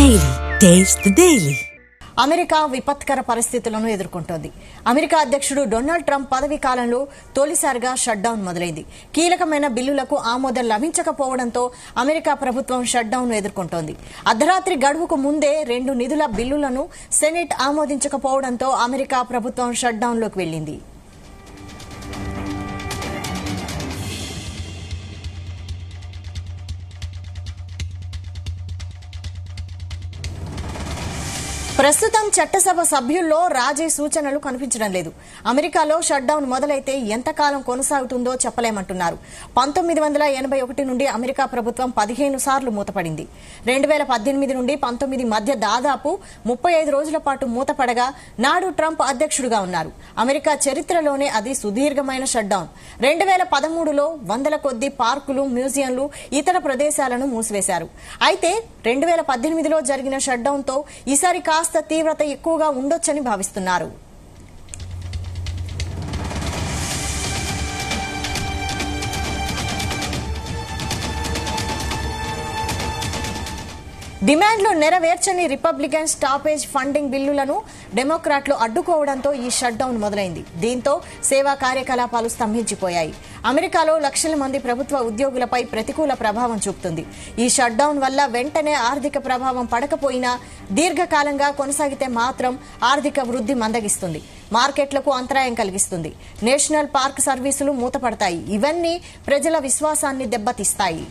Daily. Taste the Daily. America విపత్కర పరిస్థితులను ఎదుర్కొంటోంది. America అధ్యక్షుడు డొనాల్డ్ ట్రంప్ పదవీ కాలంలో తొలిసారిగా షట్ డౌన్ మొదలైంది. కీలకమైన బిల్లులకు ఆమోదం లభించకపోవడంతో అమెరికా ప్రభుత్వం షట్ డౌన్ ఎదుర్కొంటోంది. అర్ధరాత్రి గడువుకు ముందే 2 నిధుల బిల్లులను సెనెట్ ఆమోదించకపోవడంతో అమెరికా ప్రభుత్వం షట్ డౌన్ లోకి వెళ్లింది. ప్రస్తుతం చట్టసభ సభ్యుల్లో రాజీ సూచనలు కనిపించడం లేదు. అమెరికాలో షట్ డౌన్ మొదలైతే ఎంతకాలం కొనసాగుతుందో చెప్పలేమంటున్నారు. 1981 నుండి అమెరికా ప్రభుత్వం 15 సార్లు మూతపడింది. 2018 నుండి 19 మధ్య దాదాపు 35 రోజుల పాటు మూతపడగా నాడు ట్రంప్ అధ్యక్షుడిగా ఉన్నారు. అమెరికా చరిత్రలోనే అది సుదీర్ఘమైన షట్ డౌన్. 2013లో వందల కొద్ది పార్కులు, మ్యూజియంలు, ఇతర ప్రదేశాలను మూసివేశారు. అయితే 2018లో జరిగిన షట్ డౌన్ తో ఈసారి కాస్త తీవ్రత ఎక్కువగా ఉండొచ్చని భావిస్తున్నారు. డిమాండ్లు నెరవేర్చని రిపబ్లికన్ స్టాపేజ్ ఫండింగ్ బిల్లులను డెమోక్రాట్లు అడ్డుకోవడంతో ఈ షట్ డౌన్ మొదలైంది. దీంతో సేవా కార్యకలాపాలు స్తంభించిపోయాయి. అమెరికాలో లక్షల మంది ప్రభుత్వ ఉద్యోగులపై ప్రతికూల ప్రభావం చూపుతుంది. ఈ షట్ డౌన్ వల్ల వెంటనే ఆర్థిక ప్రభావం పడకపోయినా దీర్ఘకాలంగా కొనసాగితే మాత్రం ఆర్థిక వృద్ధి మందగిస్తుంది, మార్కెట్లకు అంతరాయం కలిగిస్తుంది. నేషనల్ పార్క్ సర్వీసులు మూతపడతాయి. ఇవన్నీ ప్రజల విశ్వాసాన్ని దెబ్బతీస్తాయి.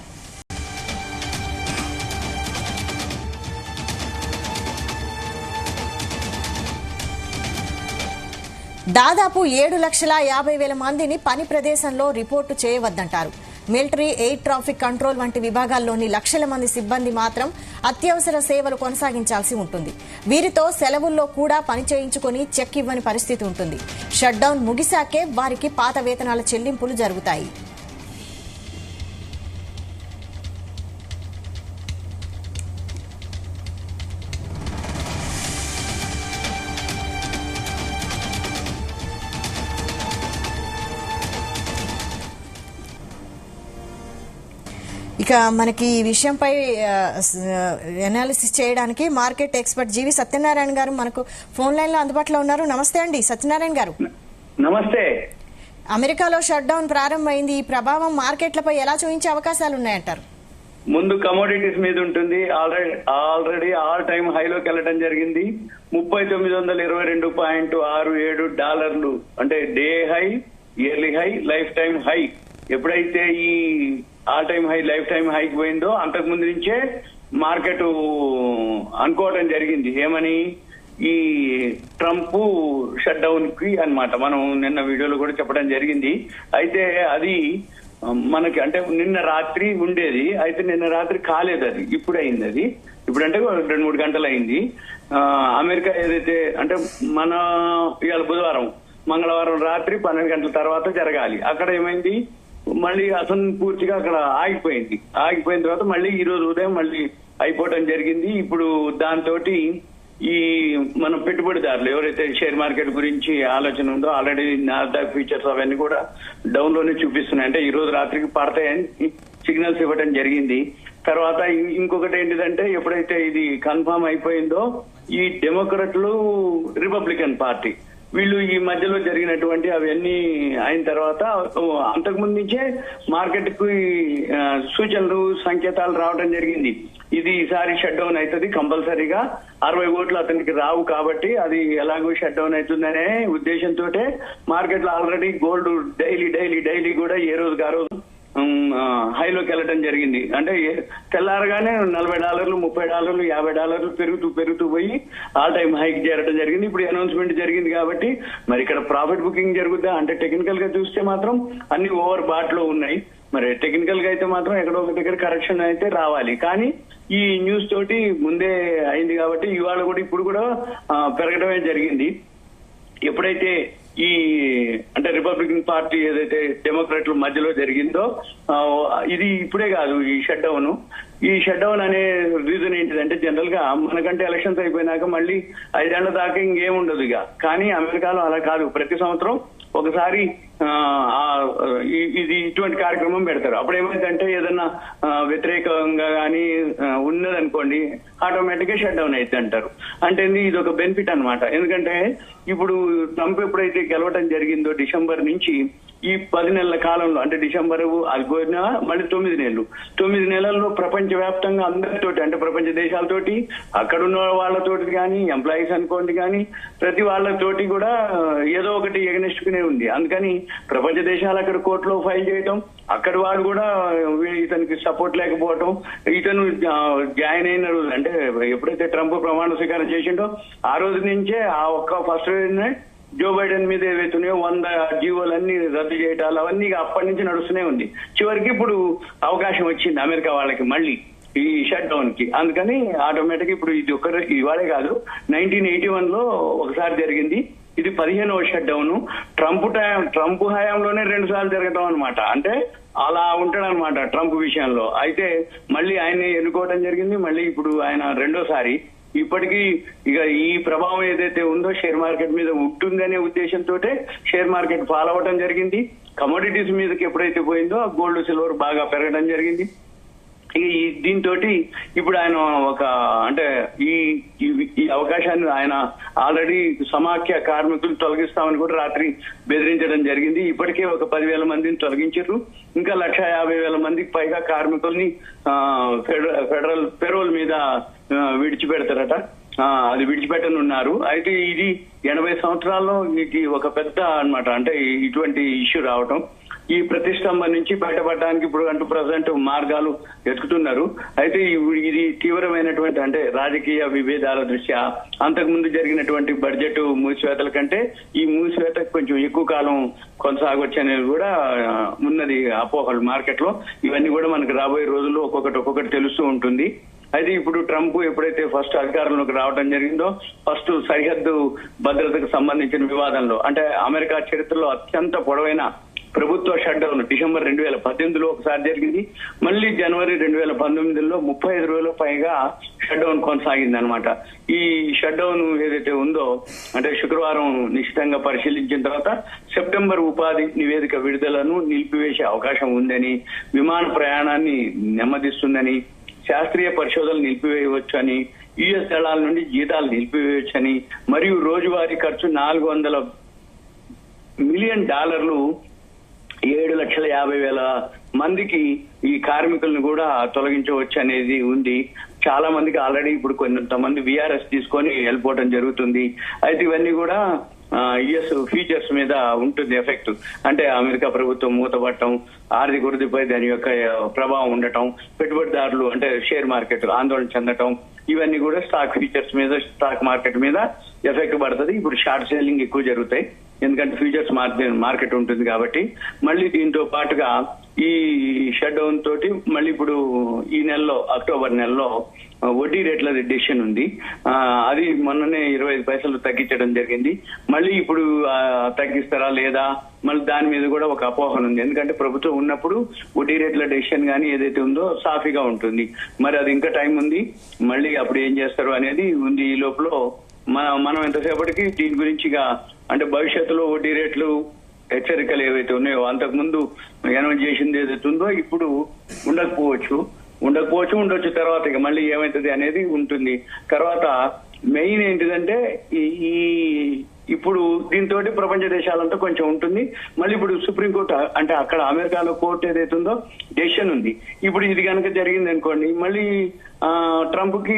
దాదాపు 7,50,000 మందిని పని ప్రదేశంలో రిపోర్టు చేయవద్దంటారు. మిలిటరీ, ఎయిర్ ట్రాఫిక్ కంట్రోల్ వంటి విభాగాల్లోని లక్షల మంది సిబ్బంది మాత్రం అత్యవసర సేవలు కొనసాగించాల్సి ఉంటుంది. వీరితో సెలవుల్లో కూడా పని చేయించుకుని చెక్ ఇవ్వని పరిస్థితి ఉంటుంది. షట్ డౌన్ ముగిశాకే వారికి పాత వేతనాల చెల్లింపులు జరుగుతాయి. ఇక మనకి ఈ విషయంపై అనాలిసిస్ చేయడానికి మార్కెట్ ఎక్స్పర్ట్ జీవి సత్యనారాయణ గారు మనకు ఫోన్ లైన్ లో అందుబాటులో ఉన్నారు. నమస్తే అండి సత్యనారాయణ గారు. నమస్తే. అమెరికాలో షట్ డౌన్ ప్రారంభమైంది. ఈ ప్రభావం మార్కెట్లపై ఎలా చూపించే అవకాశాలు ఉన్నాయంటారు? ముందు కమోడిటీస్ మీద ఉంటుంది. ఆల్రెడీ ఆల్ టైమ్ హైలోకి వెళ్ళడం జరిగింది. 3922.67 డాలర్లు అంటే day high, yearly high, lifetime high. ఎప్పుడైతే ఈ all time high, lifetime హైకి పోయిందో అంతకు ముందు నుంచే మార్కెట్ అనుకోవడం జరిగింది. ఏమని? ఈ ట్రంప్ షట్ డౌన్ కి అన్నమాట. మనం నిన్న వీడియోలో కూడా చెప్పడం జరిగింది. అయితే అది మనకి అంటే నిన్న రాత్రి ఉండేది, అయితే నిన్న రాత్రి కాలేదు, అది ఇప్పుడు అయింది. అది ఇప్పుడంటే 2-3 గంటలు అయింది. అమెరికా ఏదైతే అంటే మన ఇవాళ బుధవారం, మంగళవారం రాత్రి 12 గంటల తర్వాత జరగాలి. అక్కడ ఏమైంది, మళ్ళీ అసలు పూర్తిగా అక్కడ ఆగిపోయింది. ఆగిపోయిన తర్వాత మళ్ళీ ఈ రోజు ఉదయం మళ్ళీ అయిపోవడం జరిగింది. ఇప్పుడు దాంతో ఈ మన పెట్టుబడిదారులు ఎవరైతే షేర్ మార్కెట్ గురించి ఆలోచన ఉందో ఆల్రెడీ నాస్డాక్ ఫీచర్స్ అవన్నీ కూడా డౌన్ లోనే చూపిస్తున్నాయి. అంటే ఈ రోజు రాత్రికి పడతాయని సిగ్నల్స్ ఇవ్వడం జరిగింది. తర్వాత ఇంకొకటి ఏంటిదంటే ఎప్పుడైతే ఇది కన్ఫర్మ్ అయిపోయిందో ఈ డెమోక్రట్లు, రిపబ్లికన్ పార్టీ వీళ్ళు ఈ మధ్యలో జరిగినటువంటి అవన్నీ అయిన తర్వాత అంతకుముందు నుంచే మార్కెట్ కు సూచనలు, సంకేతాలు రావడం జరిగింది. ఇది ఈసారి షట్ డౌన్ అవుతుంది కంపల్సరీగా, 60 ఓట్లు అతనికి రావు కాబట్టి అది ఎలాగో షట్ డౌన్ అవుతుందనే ఉద్దేశంతో మార్కెట్ లో ఆల్రెడీ గోల్డ్ డైలీ కూడా ఏ రోజుకి ఆ రోజు హైలోకి వెళ్ళడం జరిగింది. అంటే తెల్లారగానే $40, $30, $50 పెరుగుతూ పోయి ఆల్ టైమ్ హైకి చేరడం జరిగింది. ఇప్పుడు అనౌన్స్మెంట్ జరిగింది కాబట్టి మరి ఇక్కడ ప్రాఫిట్ బుకింగ్ జరుగుద్దా అంటే టెక్నికల్ గా చూస్తే మాత్రం అన్ని ఓవర్ బాట్ లో ఉన్నాయి. మరి టెక్నికల్ గా అయితే మాత్రం ఎక్కడో ఒక దగ్గర కరెక్షన్ అయితే రావాలి. కానీ ఈ న్యూస్ తోటి ముందే అయింది కాబట్టి ఇవాళ కూడా ఇప్పుడు కూడా పెరగడమే జరిగింది. ఎప్పుడైతే ఈ అంటే రిపబ్లికన్ పార్టీ ఏదైతే డెమోక్రాట్ల మధ్యలో జరిగిందో ఇది ఇప్పుడే కాదు. ఈ షట్ డౌన్ అనే రీజన్ ఏంటిదంటే జనరల్ గా మనకంటే ఎలక్షన్స్ అయిపోయినాక మళ్ళీ 5 ఏళ్ల దాకా ఇంకేముండదు ఇక. కానీ అమెరికాలో అలా కాదు. ప్రతి సంవత్సరం ఒకసారి ఇది ఇటువంటి కార్యక్రమం పెడతారు. అప్పుడు ఏమైందంటే ఏదన్నా వ్యతిరేకంగా కానీ ఉన్నదనుకోండి, ఆటోమేటిక్ గా షట్ డౌన్ అయితే అంటారు. అంటే ఇది ఒక బెనిఫిట్ అన్నమాట. ఎందుకంటే ఇప్పుడు ట్రంప్ ఎప్పుడైతే గెలవడం జరిగిందో డిసెంబర్ నుంచి ఈ 10 నెలల కాలంలో, అంటే డిసెంబర్ అది పోయినా మళ్ళీ 9 నెలల్లో ప్రపంచ వ్యాప్తంగా అందరితోటి, అంటే ప్రపంచ దేశాలతోటి, అక్కడున్న వాళ్ళతోటి కానీ, ఎంప్లాయీస్ అనుకోండి కానీ, ప్రతి వాళ్ళతోటి కూడా ఏదో ఒకటి ఎగనెస్ట్కునే ఉంది. అందుకని ప్రపంచ దేశాలు అక్కడ కోర్టులో ఫైల్ చేయటం, అక్కడ వాడు కూడా ఇతనికి సపోర్ట్ లేకపోవటం, ఇతను జాయిన్ అయిన రోజు, అంటే ఎప్పుడైతే ట్రంప్ ప్రమాణ స్వీకారం చేసిండో ఆ రోజు నుంచే ఆ ఒక్క ఫస్ట్ రోజునే జో బైడెన్ మీద ఏవైతున్నాయో 100 జీవోలన్నీ రద్దు చేయటాలు అవన్నీ అప్పటి నుంచి నడుస్తూనే ఉంది. చివరికి ఇప్పుడు అవకాశం వచ్చింది అమెరికా వాళ్ళకి మళ్ళీ ఈ షట్ డౌన్ కి. అందుకని ఆటోమేటిక్ ఇప్పుడు ఇది ఇవాళే కాదు, 1981లో ఒకసారి జరిగింది. ఇది 15వ షట్ డౌన్. ట్రంప్ హయాంలోనే 2 సార్లు జరగటం అనమాట. అంటే అలా ఉంటాడు అనమాట ట్రంప్ విషయంలో. అయితే మళ్ళీ ఆయన్ని ఎన్నుకోవడం జరిగింది. మళ్ళీ ఇప్పుడు ఆయన రెండోసారి. ఇప్పటికీ ఇక ఈ ప్రభావం ఏదైతే ఉందో షేర్ మార్కెట్ మీద ఉంటుందనే ఉద్దేశంతో షేర్ మార్కెట్ ఫాలో అవడం జరిగింది. కమోడిటీస్ మీదకి ఎప్పుడైతే పోయిందో గోల్డ్ సిల్వర్ బాగా పెరగడం జరిగింది. దీంతో ఇప్పుడు ఆయన అంటే ఈ అవకాశాన్ని ఆయన ఆల్రెడీ సమాఖ్య కార్మికులు తొలగిస్తామని కూడా రాత్రి బెదిరించడం జరిగింది. ఇప్పటికే ఒక 10,000 మందిని తొలగించారు. ఇంకా 150,000 మందికి పైగా కార్మికుల్ని ఫెడరల్ పెరోల్ మీద విడిచిపెడతారట. అది విడిచిపెట్టనున్నారు. అయితే ఇది 80 సంవత్సరాల్లో ఇది ఒక పెద్ద అన్నమాట. అంటే ఇటువంటి ఇష్యూ రావటం, ఈ ప్రతిష్టంభన నుంచి బయటపడడానికి ఇప్పుడు అంటూ ప్రజెంట్ మార్గాలు వెతుకుతున్నారు. అయితే ఇది తీవ్రమైనటువంటి, అంటే రాజకీయ విభేదాల దృష్ట్యా అంతకుముందు జరిగినటువంటి బడ్జెట్ మూసివేతల కంటే ఈ మూసివేతకు కొంచెం ఎక్కువ కాలం కొనసాగొచ్చు అనేది కూడా ఉన్నది అపోహలు మార్కెట్ లో. ఇవన్నీ కూడా మనకు రాబోయే రోజుల్లో ఒక్కొక్కటి తెలుస్తూ ఉంటుంది. అయితే ఇప్పుడు ట్రంప్ ఎప్పుడైతే ఫస్ట్ అధికారంలోకి రావడం జరిగిందో, ఫస్ట్ సరిహద్దు భద్రతకు సంబంధించిన వివాదంలో, అంటే అమెరికా చరిత్రలో అత్యంత పొడవైన ప్రభుత్వ షట్ డౌన్ డిసెంబర్ 2018లో ఒకసారి జరిగింది. మళ్ళీ జనవరి 2019లో 35 రోజుల పైగా షట్ డౌన్ కొనసాగింది అనమాట. ఈ షట్ డౌన్ ఏదైతే ఉందో, అంటే శుక్రవారం నిశ్చితంగా పరిశీలించిన తర్వాత సెప్టెంబర్ ఉపాధి నివేదిక విడుదలను నిలిపివేసే అవకాశం ఉందని, విమాన ప్రయాణాన్ని నెమ్మదిస్తుందని, శాస్త్రీయ పరిశోధనలు నిలిపివేయవచ్చు అని, యుఎస్ దళాల నుండి జీతాలు నిలిపివేయవచ్చు అని, మరియు రోజువారీ ఖర్చు $400 మిలియన్ 7,50,000 మందికి ఈ కార్మికులను కూడా తొలగించవచ్చు అనేది ఉంది. చాలా మందికి ఆల్రెడీ ఇప్పుడు కొంతమంది విఆర్ఎస్ తీసుకొని వెళ్ళిపోవడం జరుగుతుంది. అయితే ఇవన్నీ కూడా యుఎస్ ఫ్యూచర్స్ మీద ఉంటుంది ఎఫెక్ట్. అంటే అమెరికా ప్రభుత్వం మూతపడటం, ఆర్థిక వృద్ధిపై దాని యొక్క ప్రభావం ఉండటం, పెట్టుబడిదారులు అంటే షేర్ మార్కెట్ ఆందోళన చెందటం, ఇవన్నీ కూడా స్టాక్ ఫ్యూచర్స్ మీద, స్టాక్ మార్కెట్ మీద ఎఫెక్ట్ పడుతుంది. ఇప్పుడు షార్ట్ సెల్లింగ్ ఎక్కువ జరుగుతాయి, ఎందుకంటే ఫ్యూచర్స్ మార్కెట్ ఉంటుంది కాబట్టి. మళ్ళీ దీంతో పాటుగా ఈ షట్ డౌన్ తోటి మళ్ళీ ఇప్పుడు ఈ నెలలో, అక్టోబర్ నెలలో వడ్డీ రేట్ల డిసిషన్ ఉంది. అది మొన్ననే 25 పైసలు తగ్గించడం జరిగింది. మళ్ళీ ఇప్పుడు తగ్గిస్తారా లేదా, మళ్ళీ దాని మీద కూడా ఒక అపోహన ఉంది. ఎందుకంటే ప్రభుత్వం ఉన్నప్పుడు వడ్డీ రేట్ల డెసిషన్ కానీ ఏదైతే ఉందో సాఫీగా ఉంటుంది. మరి అది ఇంకా టైం ఉంది, మళ్ళీ అప్పుడు ఏం చేస్తారు అనేది ఉంది. ఈ లోపల మనం ఎంతసేపటికి దీని గురించిగా, అంటే భవిష్యత్తులో వడ్డీ రేట్లు హెచ్చరికలు ఏవైతే ఉన్నాయో, అంతకు ముందు అనౌన్స్ చేసింది ఏదైతే ఉందో ఇప్పుడు ఉండొచ్చు తర్వాత ఇక మళ్ళీ ఏమైతుంది అనేది ఉంటుంది. తర్వాత మెయిన్ ఏంటిదంటే ఈ ఇప్పుడు దీంతో ప్రపంచ దేశాలంతా కొంచెం ఉంటుంది. మళ్ళీ ఇప్పుడు సుప్రీంకోర్టు, అంటే అక్కడ అమెరికాలో కోర్టు ఏదైతే ఉందో డెసిషన్ ఉంది. ఇప్పుడు ఇది కనుక జరిగింది అనుకోండి, మళ్ళీ ట్రంప్ కి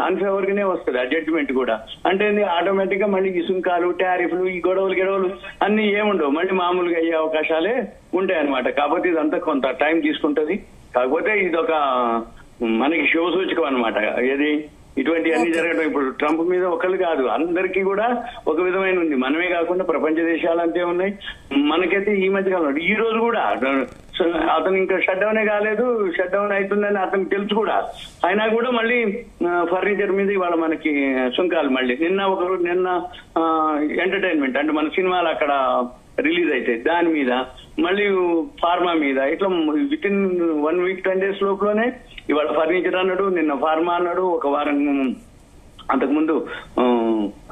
అన్ఫేవర్ గానే వస్తుంది ఆ జడ్జిమెంట్ కూడా. అంటే ఆటోమేటిక్ గా మళ్ళీ ఈ సుంకాలు, టారిఫ్లు, ఈ గొడవలు అన్ని ఏముండవు, మళ్ళీ మామూలుగా అయ్యే అవకాశాలే ఉంటాయి అనమాట. కాబట్టి ఇదంతా కొంత టైం తీసుకుంటది. కాకపోతే ఇదొక మనకి శుభసూచకం అనమాట. ఏది ఇటువంటి అన్ని జరగడం ఇప్పుడు ట్రంప్ మీద ఒకళ్ళు కాదు, అందరికీ కూడా ఒక విధమైన ఉంది. మనమే కాకుండా ప్రపంచ దేశాలు అంతే ఉన్నాయి. మనకైతే ఈ మధ్య కాలంలో ఈ రోజు కూడా అతను ఇంకా షట్ డౌనే కాలేదు, షట్ డౌన్ అవుతుందని అతనికి తెలుసు కూడా, అయినా కూడా మళ్ళీ ఫర్నిచర్ మీద ఇవాళ మనకి సుంకాలు. మళ్ళీ నిన్న ఎంటర్టైన్మెంట్ అంటే మన సినిమాలు అక్కడ రిలీజ్ అయితే దాని మీద, మళ్ళీ ఫార్మా మీద, ఇట్లా విత్ ఇన్ 1 వీక్ 10 days లోపలనే ఇవాళ ఫర్నిచర్ అన్నాడు, నిన్న ఫార్మా అన్నాడు, ఒక వారం అంతకుముందు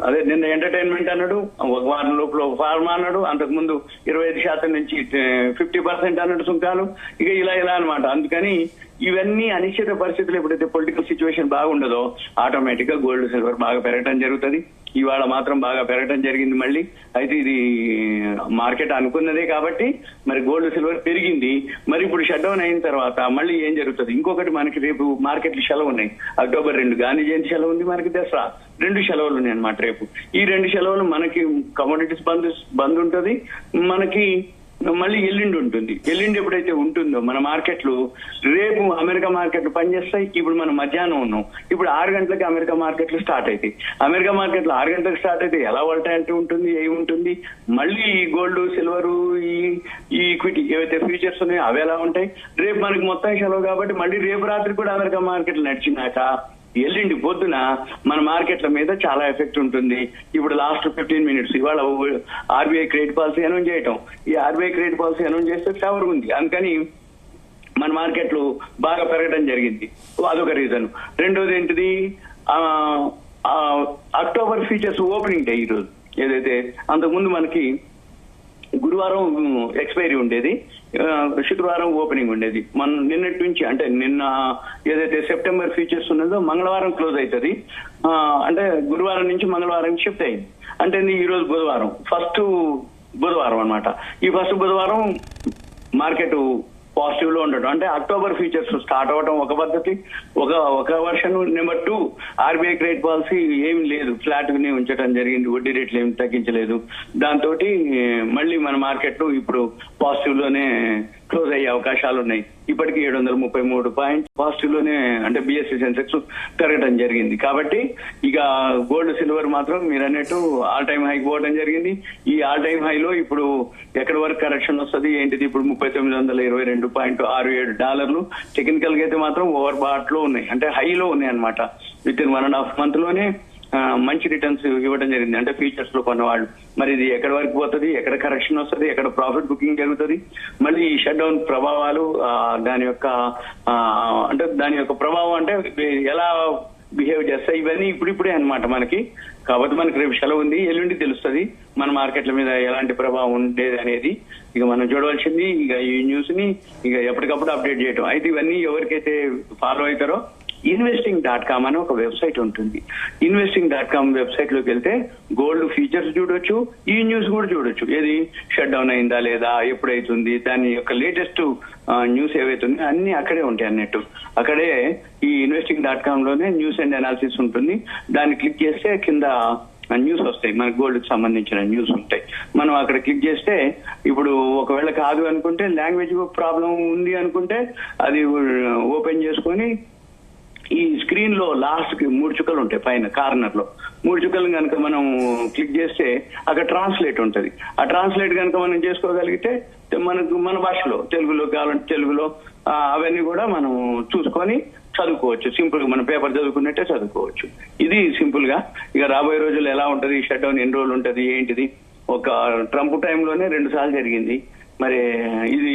అదే నిన్న ఎంటర్టైన్మెంట్ అన్నాడు, ఒక వారం లోపల ఫార్మా అన్నాడు, అంతకుముందు 25% నుంచి 50% అన్నాడు సుంకాలు. ఇక ఇలా అనమాట. అందుకని ఇవన్నీ అనిశ్చిత పరిస్థితులు ఎప్పుడైతే పొలిటికల్ సిచ్యువేషన్ బాగుండదో ఆటోమేటిక్ గా గోల్డ్ సిల్వర్ బాగా పెరగడం జరుగుతుంది. ఇవాళ మాత్రం బాగా పెరగడం జరిగింది మళ్ళీ. అయితే ఇది మార్కెట్ అనుకున్నదే కాబట్టి మరి గోల్డ్ సిల్వర్ పెరిగింది. మరి ఇప్పుడు షట్ డౌన్ అయిన తర్వాత మళ్ళీ ఏం జరుగుతుంది? ఇంకొకటి, మనకి రేపు మార్కెట్లు సెలవు ఉన్నాయి. అక్టోబర్ 2 గాంధీ జయంతి సెలవు ఉంది, మనకి దసరా, 2 సెలవులు ఉన్నాయి అనమాట రేపు. ఈ 2 సెలవులు మనకి కమోడిటీస్ బంద్ ఉంటుంది, మనకి మళ్ళీ ఎల్లుండి ఉంటుంది. ఎల్లుండి ఎప్పుడైతే ఉంటుందో మన మార్కెట్లు, రేపు అమెరికా మార్కెట్లు పనిచేస్తాయి. ఇప్పుడు మనం మధ్యాహ్నం ఉన్నాం, ఇప్పుడు 6 గంటలకి అమెరికా మార్కెట్లు స్టార్ట్ అవుతాయి. అమెరికా మార్కెట్లు 6 గంటలకు స్టార్ట్ అయితే ఎలా వోల్టాలిటీ ఉంటుంది, ఏముంటుంది, మళ్ళీ ఈ గోల్డ్ సిల్వర్ ఈ ఈక్విటీ ఏవైతే ఫ్యూచర్స్ ఉన్నాయో అవి ఎలా ఉంటాయి. రేపు మనకి మొత్తం సెలవు కాబట్టి మళ్ళీ రేపు రాత్రి కూడా అమెరికా మార్కెట్లు నడిచినాక ఎల్లుండి పొద్దున మన మార్కెట్ల మీద చాలా ఎఫెక్ట్ ఉంటుంది. ఇప్పుడు లాస్ట్ 15 మినిట్స్ ఇవాళ ఆర్బీఐ క్రెడిట్ పాలసీ అనౌన్స్ చేయటం, ఈ ఆర్బీఐ క్రెడిట్ పాలసీ అనౌన్స్ చేస్తే ఫేవర్ ఉంది, అందుకని మన మార్కెట్లు బాగా పెరగడం జరిగింది. అదొక రీజన్. రెండోది ఏంటిది, అక్టోబర్ ఫ్యూచర్స్ ఓపెనింగ్ డే ఈరోజు. ఏదైతే అంతకుముందు మనకి గురువారం ఎక్స్పైరీ ఉండేది, శుక్రవారం ఓపెనింగ్ ఉండేది. మనం నిన్నటి నుంచి, అంటే నిన్న ఏదైతే సెప్టెంబర్ ఫ్యూచర్స్ ఉన్నదో మంగళవారం క్లోజ్ అవుతుంది. అంటే గురువారం నుంచి మంగళవారం షిఫ్ట్ అయింది. అంటే ఈ రోజు బుధవారం, ఫస్ట్ బుధవారం అనమాట. ఈ ఫస్ట్ బుధవారం మార్కెట్ పాజిటివ్ లో ఉండటం, అంటే అక్టోబర్ ఫ్యూచర్స్ స్టార్ట్ అవ్వడం ఒక పద్ధతి, ఒక version. Number 2, RBI credit policy ఏమి లేదు, ఫ్లాట్ ని ఉంచడం జరిగింది, వడ్డీ రేట్లు ఏమి తగ్గించలేదు. దాంతో మళ్ళీ మన మార్కెట్ ఇప్పుడు పాజిటివ్ లోనే క్లోజ్ అయ్యే అవకాశాలు ఉన్నాయి. ఇప్పటికీ 733 పాయింట్స్ పాజిటివ్ లోనే, అంటే బిఎస్సి సెన్సెక్స్ పెరగడం జరిగింది. కాబట్టి ఇక గోల్డ్ సిల్వర్ మాత్రం మీరు అన్నట్టు ఆల్ టైమ్ హైకి పోవడం జరిగింది. ఈ ఆల్ టైమ్ హైలో ఇప్పుడు ఎక్కడి వరకు కరెక్షన్ వస్తుంది ఏంటిది, ఇప్పుడు $3922.67. టెక్నికల్ గా అయితే మాత్రం ఓవర్ బాట్ లో ఉన్నాయి, అంటే హైలో ఉన్నాయి అనమాట. విత్ ఇన్ 1.5 month లోనే మంచి రిటర్న్స్ ఇవ్వడం జరిగింది, అంటే ఫ్యూచర్స్ లో కొన్నవాళ్ళు. మరి ఇది ఎక్కడి వరకు పోతుంది, ఎక్కడ కరెక్షన్ వస్తుంది, ఎక్కడ ప్రాఫిట్ బుకింగ్ జరుగుతుంది, మళ్ళీ ఈ షట్ డౌన్ ప్రభావాలు, దాని యొక్క ప్రభావం అంటే ఎలా బిహేవ్ చేస్తాయి, ఇవన్నీ ఇప్పుడిప్పుడే అనమాట మనకి. కాబట్టి మనకి రేపు సెలవు ఉంది, ఎల్లుండి తెలుస్తుంది మన మార్కెట్ల మీద ఎలాంటి ప్రభావం ఉండేది అనేది. ఇక మనం చూడవలసింది ఇక ఈ న్యూస్ ని ఇక ఎప్పటికప్పుడు అప్డేట్ చేయటం. అయితే ఇవన్నీ ఎవరికైతే ఫాలో అవుతారో investing.com అని ఒక వెబ్సైట్ ఉంటుంది. investing.com వెబ్సైట్ లోకి వెళ్తే గోల్డ్ ఫీచర్స్ చూడొచ్చు, ఈ న్యూస్ కూడా చూడొచ్చు. ఏది షట్ డౌన్ అయిందా లేదా, ఎప్పుడైతుంది, దాని యొక్క లేటెస్ట్ న్యూస్ ఏవైతుంది అన్ని అక్కడే ఉంటాయి అన్నట్టు. అక్కడే ఈ investing.com లోనే న్యూస్ అండ్ అనాలిసిస్ ఉంటుంది. దాన్ని క్లిక్ చేస్తే కింద న్యూస్ వస్తాయి, మన గోల్డ్ కి సంబంధించిన న్యూస్ ఉంటాయి. మనం అక్కడ క్లిక్ చేస్తే ఇప్పుడు ఒకవేళ కాదు అనుకుంటే, లాంగ్వేజ్ ప్రాబ్లం ఉంది అనుకుంటే అది ఓపెన్ చేసుకొని ఈ స్క్రీన్ లో లాస్ట్ కి 3 చుక్కలు ఉంటాయి పైన కార్నర్ లో. 3 చుక్కలు కనుక మనం క్లిక్ చేస్తే అక్కడ ట్రాన్స్లేట్ ఉంటది. ఆ ట్రాన్స్లేట్ కనుక మనం చేసుకోగలిగితే మనకు మన భాషలో, తెలుగులో కావాలంటే తెలుగులో అవన్నీ కూడా మనం చూసుకొని చదువుకోవచ్చు. సింపుల్ గా మన పేపర్ చదువుకున్నట్టే చదువుకోవచ్చు. ఇది సింపుల్ గా. ఇక రాబోయే రోజుల్లో ఎలా ఉంటది, షట్ డౌన్ ఎన్ని రోజులు ఉంటది ఏంటిది, ఒక ట్రంప్ టైంలోనే 2 సార్లు జరిగింది. మరి ఇది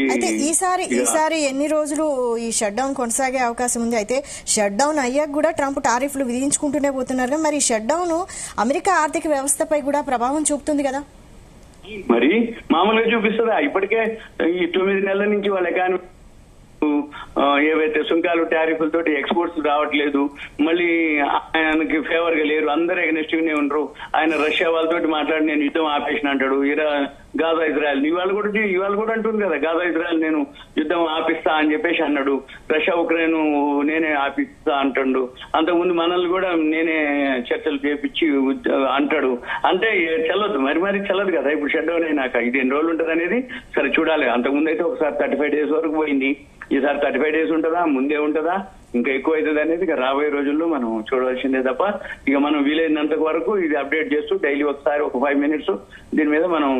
ఈసారి ఎన్ని రోజులు ఈ షట్ డౌన్ కొనసాగే అవకాశం ఉంది? అయితే షట్ డౌన్ అయ్యాక కూడా ట్రంప్ టారిఫ్లు విధించుకుంటూనే పోతున్నారు. మరి షట్ డౌన్ అమెరికా ఆర్థిక వ్యవస్థపై కూడా ప్రభావం చూపుతుంది కదా? మరి మామూలుగా చూపిస్తుందా? ఇప్పటికే ఈ 9 నెలల నుంచి వాళ్ళ ఎకానమీ ఏవైతే సుంకాలు టారిఫ్లతోటి ఎక్స్పోర్ట్స్ రావట్లేదు, మళ్ళీ ఆయనకి ఫేవర్ గా లేరు, అందరూ ఎగనెస్ట్ గానే ఉండరు. ఆయన రష్యా వాళ్ళతోటి మాట్లాడి నేను యుద్ధం ఆపేసిన అంటాడు. గాజా ఇజ్రాయెల్ ఇవాళ కూడా అంటుంది కదా, గాజా ఇజ్రాయెల్ నేను యుద్ధం ఆపిస్తా అని చెప్పేసి అన్నాడు. రష్యా ఉక్రెయిన్ నేనే ఆపిస్తా అంటాడు. అంతకుముందు మనల్ని కూడా నేనే చర్చలు చేపించి అంటాడు. అంటే చెల్లదు, మరి చెల్లదు కదా. ఇప్పుడు షట్ డౌన్ అయినాక ఇది ఎన్ని రోజులు ఉంటది అనేది సరే చూడాలి. అంతకుముందు అయితే ఒకసారి 35 days వరకు పోయింది. ఈసారి 35 days ఉంటుందా, ముందే ఉంటుందా, ఇంకా ఎక్కువ అవుతుంది అనేది ఇక రాబోయే రోజుల్లో మనం చూడవలసిందే తప్ప ఇక మనం వీలైనంత వరకు ఇది అప్డేట్ చేస్తూ డైలీ ఒకసారి ఒక 5 minutes దీని మీద మనం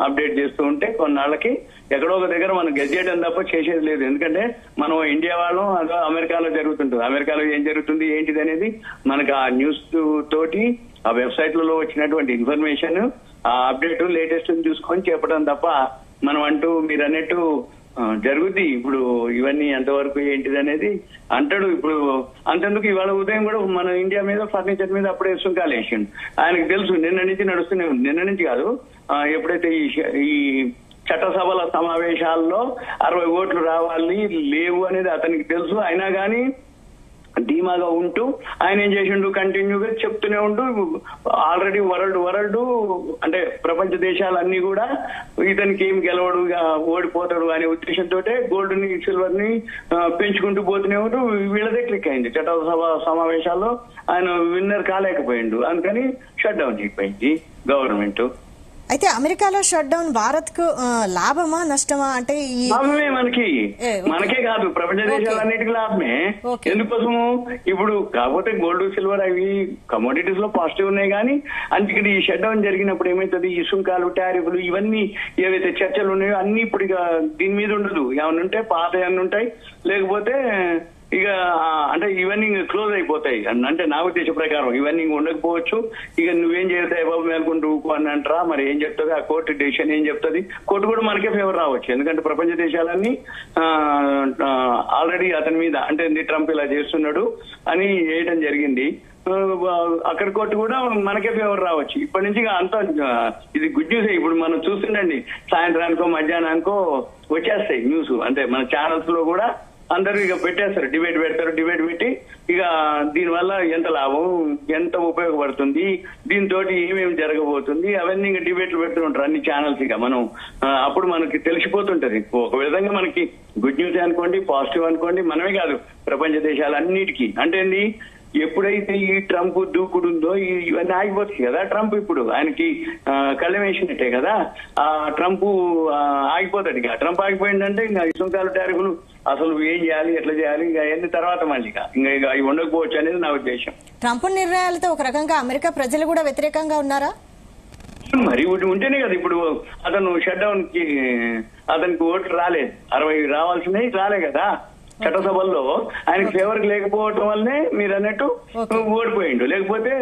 అప్డేట్ చేస్తూ ఉంటే కొన్నాళ్ళకి ఎక్కడో ఒక దగ్గర మనం గెస్ చేయడం తప్ప చేసేది లేదు. ఎందుకంటే మనం ఇండియా వాళ్ళం అదో అమెరికాలో జరుగుతుంటుంది. అమెరికాలో ఏం జరుగుతుంది ఏంటిది అనేది మనకు ఆ న్యూస్ తోటి ఆ వెబ్సైట్లలో వచ్చినటువంటి ఇన్ఫర్మేషన్ ఆ అప్డేట్ లేటెస్ట్ చూసుకొని చెప్పడం తప్ప మనం అంటూ మీరు అన్నట్టు జరుగుద్ది. ఇప్పుడు ఇవన్నీ ఎంతవరకు ఏంటిది అనేది అంటాడు. ఇప్పుడు అంతెందుకు ఇవాళ ఉదయం కూడా మన ఇండియా మీద ఫర్నిచర్ మీద అప్పుడే సుంకాలు వేసిండు. ఆయనకు తెలుసు నిన్న నుంచి నడుస్తూనే ఉంది. నిన్న నుంచి కాదు, ఎప్పుడైతే ఈ చట్టసభల సమావేశాల్లో 60 ఓట్లు రావాలి లేవు అనేది అతనికి తెలుసు. అయినా కానీ ధీమాగా ఉంటూ ఆయన ఏం చేసిండు, కంటిన్యూగా చెప్తూనే ఉంటూ ఆల్రెడీ వరల్డ్ అంటే ప్రపంచ దేశాలన్నీ కూడా ఇతనికి ఏం గెలవడు, ఓడిపోతాడు అనే ఉద్దేశంతో గోల్డ్ ని సిల్వర్ ని పెంచుకుంటూ పోతూనే ఉంటూ వీళ్ళదే క్లిక్ అయింది. చట్టసభ సమావేశాల్లో ఆయన విన్నర్ కాలేకపోయిండు, అందుకని షట్ డౌన్ అయిపోయింది గవర్నమెంట్. అయితే అమెరికాలో షట్ డౌన్ భారత్ కు లాభమా నష్టమా? అంటే లాభమే మనకే కాదు, ప్రపంచ దేశాలన్నిటికీ లాభమే. ఎందుకోసము ఇప్పుడు కాకపోతే గోల్డ్ సిల్వర్ అవి కమోడిటీస్ లో పాజిటివ్ ఉన్నాయి, కానీ అందుకని ఈ షట్ డౌన్ జరిగినప్పుడు ఏమైతుంది, ఈ సుంకాలు టారిఫ్లు ఇవన్నీ ఏవైతే చర్చలు ఉన్నాయో అన్ని ఇప్పుడు ఇక దీని మీద ఉండదు. ఏమన్నా ఉంటే పాత ఏమన్నా ఉంటాయి, లేకపోతే ఇక అంటే ఇవన్నీ క్లోజ్ అయిపోతాయి. అంటే నా ఉద్దేశ ప్రకారం ఇవన్నీ ఉండకపోవచ్చు. ఇక నువ్వేం చేస్తాయి బాబు మేల్కుంటూ అని అంటారా, మరి ఏం చెప్తుంది ఆ కోర్టు డెసిషన్ ఏం చెప్తుంది? కోర్టు కూడా మనకే ఫేవర్ రావచ్చు, ఎందుకంటే ప్రపంచ దేశాలన్నీ ఆల్రెడీ అతని మీద అంటే ట్రంప్ ఇలా చేస్తున్నాడు అని వేయడం జరిగింది. అక్కడ కోర్టు కూడా మనకే ఫేవర్ రావచ్చు. ఇప్పటి నుంచి అంతా ఇది గుడ్ న్యూస్. ఇప్పుడు మనం చూస్తుండండి, సాయంత్రానికో మధ్యాహ్నానికో వచ్చేస్తాయి న్యూస్. అంటే మన ఛానల్స్ లో కూడా అందరూ ఇక పెట్టేస్తారు, డిబేట్ పెట్టి ఇక దీనివల్ల ఎంత లాభం, ఎంత ఉపయోగపడుతుంది, దీంతో ఏమేమి జరగబోతుంది అవన్నీ ఇంకా డిబేట్లు పెడుతూ ఉంటారు అన్ని ఛానల్స్. ఇక మనం అప్పుడు మనకి తెలిసిపోతుంటది. ఒక విధంగా మనకి గుడ్ న్యూస్ అనుకోండి, పాజిటివ్ అనుకోండి, మనమే కాదు ప్రపంచ దేశాలన్నిటికీ. అంటే ఎప్పుడైతే ఈ ట్రంప్ దూకుడుందో ఇవన్నీ ఆగిపోతాయి కదా. ట్రంప్ ఇప్పుడు ఆయనకి కళ్ళెం వేసినట్టే కదా, ఆ ట్రంప్ ఆగిపోతాడు. ఇక ట్రంప్ ఆగిపోయిందంటే ఇంకా సుంకాలు టారిఫ్లు అసలు ఏం చేయాలి, ఎట్లా చేయాలి, ఇక అవన్నీ తర్వాత మళ్ళీ ఇంకా అవి ఉండకపోవచ్చు అనేది నా ఉద్దేశం. ట్రంప్ నిర్ణయాలతో ఒక రకంగా అమెరికా ప్రజలు కూడా వ్యతిరేకంగా ఉన్నారా? మరి ఉంటేనే కదా ఇప్పుడు అతను షట్ డౌన్ కి అతనికి ఓట్లు రాలేదు, 60 రావాల్సినవి రాలే కదా. చట్టసభల్లో ఆయనకు ఫేవర్ లేకపోవటం వల్లనే మీరు అన్నట్టు ఓడిపోయిండు. లేకపోతే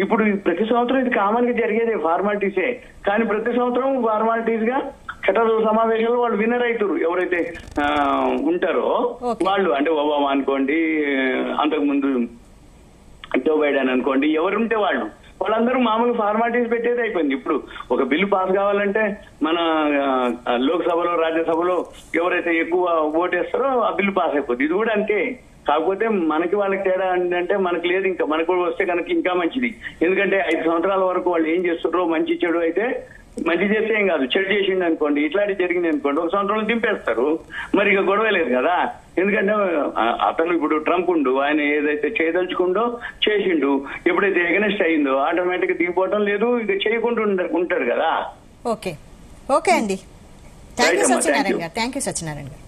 ఇప్పుడు ప్రతి సంవత్సరం ఇది కామన్ గా జరిగేదే, ఫార్మాలిటీసే. కానీ ప్రతి సంవత్సరం ఫార్మాలిటీస్ గా చట్టసభ సమావేశంలో వాళ్ళు విన్నర్ అవుతారు. ఎవరైతే ఉంటారో వాళ్ళు, అంటే ఒబామా అనుకోండి, అంతకు ముందు జో బైడెన్ అనుకోండి, ఎవరుంటే వాళ్ళందరూ మామూలు ఫార్మాలిటీస్ పెట్టేది అయిపోయింది. ఇప్పుడు ఒక బిల్లు పాస్ కావాలంటే మన లోక్సభలో రాజ్యసభలో ఎవరైతే ఎక్కువ ఓటేస్తారో ఆ బిల్లు పాస్ అయిపోతుంది. ఇది కూడా అంతే. కాకపోతే మనకి వాళ్ళకి తేడా అంటే మనకు లేదు, ఇంకా మనకు కూడా వస్తే కనుక ఇంకా మంచిది. ఎందుకంటే 5 సంవత్సరాల వరకు వాళ్ళు ఏం చేస్తారో మంచి చెడు అయితే, మంచి చేస్తే ఏం కాదు, చెడు చేసిండు అనుకోండి, ఇట్లాంటి జరిగింది అనుకోండి, 1 సంవత్సరంలో దింపేస్తారు. మరి ఇక గొడవ లేదు కదా. ఎందుకంటే అతను ఇప్పుడు ట్రంప్ ఆయన ఏదైతే చేయదలుచుకుండో చేసిండు, ఎప్పుడైతే ఎగనెస్ట్ అయిందో ఆటోమేటిక్ గా దిగిపోవటం లేదు, ఇక చేయకుండా ఉంటాడు కదా. ఓకే అండి, థ్యాంక్ యూ సత్యనారాయణ గారు.